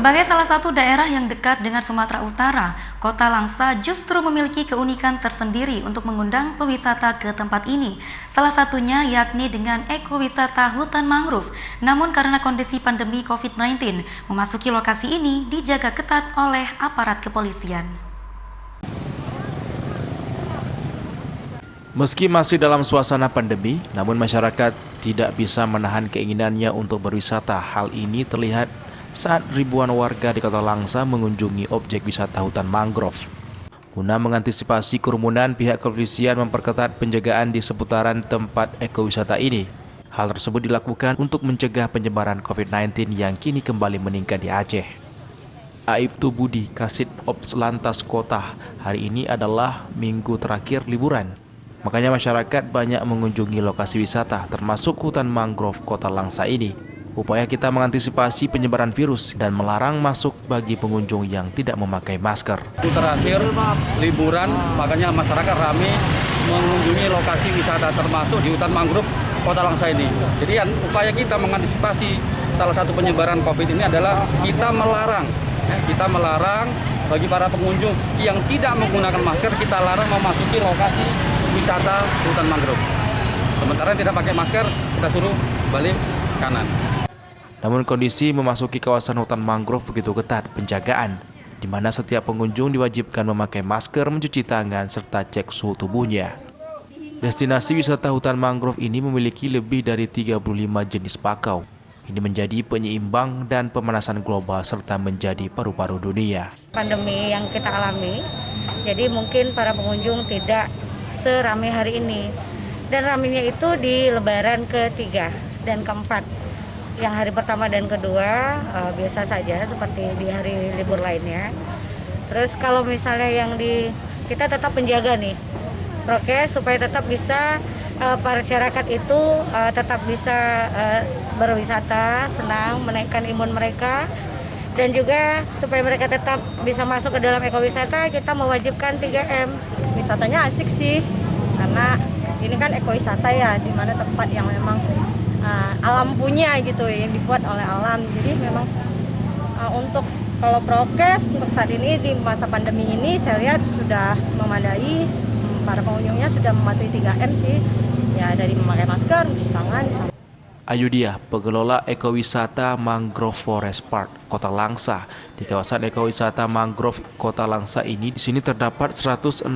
Sebagai salah satu daerah yang dekat dengan Sumatera Utara, Kota Langsa justru memiliki keunikan tersendiri untuk mengundang pewisata ke tempat ini. Salah satunya yakni dengan ekowisata hutan mangrove. Namun karena kondisi pandemi COVID-19, memasuki lokasi ini dijaga ketat oleh aparat kepolisian. Meski masih dalam suasana pandemi, namun masyarakat tidak bisa menahan keinginannya untuk berwisata. Hal ini terlihat saat ribuan warga di Kota Langsa mengunjungi objek wisata hutan mangrove. Guna mengantisipasi kerumunan, pihak kepolisian memperketat penjagaan di seputaran tempat ekowisata ini. Hal tersebut dilakukan untuk mencegah penyebaran COVID-19 yang kini kembali meningkat di Aceh. Aibtu Budi, Kasid Ops Lantas Kota, hari ini adalah minggu terakhir liburan. Makanya masyarakat banyak mengunjungi lokasi wisata, termasuk hutan mangrove Kota Langsa ini. Upaya kita mengantisipasi penyebaran virus dan melarang masuk bagi pengunjung yang tidak memakai masker. Terakhir liburan, makanya masyarakat ramai mengunjungi lokasi wisata termasuk di hutan mangrove Kota Langsa ini. Jadi upaya kita mengantisipasi salah satu penyebaran COVID ini adalah kita melarang bagi para pengunjung yang tidak menggunakan masker, kita larang memasuki lokasi wisata hutan mangrove. Sementara tidak pakai masker, kita suruh balik kanan. Namun kondisi memasuki kawasan hutan mangrove begitu ketat penjagaan, di mana setiap pengunjung diwajibkan memakai masker, mencuci tangan, serta cek suhu tubuhnya. Destinasi wisata hutan mangrove ini memiliki lebih dari 35 jenis bakau. Ini menjadi penyeimbang dan pemanasan global serta menjadi paru-paru dunia. Pandemi yang kita alami, jadi mungkin para pengunjung tidak seramai hari ini. Dan ramainya itu di lebaran ke-3 dan ke-4. Yang hari pertama dan kedua biasa saja seperti di hari libur lainnya. Terus kalau misalnya kita tetap menjaga nih prokes supaya tetap bisa masyarakat itu tetap bisa berwisata, senang, menaikkan imun mereka. Dan juga supaya mereka tetap bisa masuk ke dalam ekowisata, kita mewajibkan 3M. Wisatanya asik sih, karena ini kan ekowisata ya, di mana tempat yang memang alam punya gitu, yang dibuat oleh alam. Jadi memang untuk kalau prokes untuk saat ini di masa pandemi ini saya lihat sudah memadai, para pengunjungnya sudah mematuhi 3M sih, ya dari memakai masker, mencuci tangan. Ayudia, pengelola ekowisata Mangrove Forest Park Kota Langsa. Di kawasan ekowisata Mangrove Kota Langsa ini, di sini terdapat 163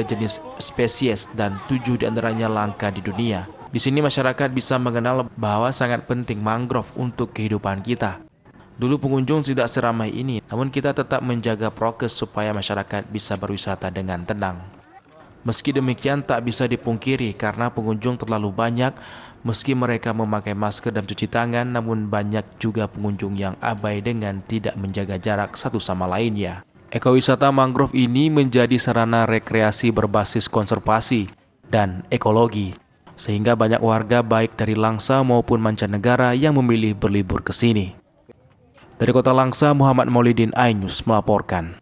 jenis spesies dan 7 diantaranya langka di dunia. Di sini masyarakat bisa mengenal bahwa sangat penting mangrove untuk kehidupan kita. Dulu pengunjung tidak seramai ini, namun kita tetap menjaga prokes supaya masyarakat bisa berwisata dengan tenang. Meski demikian tak bisa dipungkiri karena pengunjung terlalu banyak, meski mereka memakai masker dan cuci tangan, namun banyak juga pengunjung yang abai dengan tidak menjaga jarak satu sama lainnya. Ekowisata mangrove ini menjadi sarana rekreasi berbasis konservasi dan ekologi, sehingga banyak warga baik dari Langsa maupun mancanegara yang memilih berlibur ke sini. Dari Kota Langsa, Muhammad Maulidin, iNews melaporkan.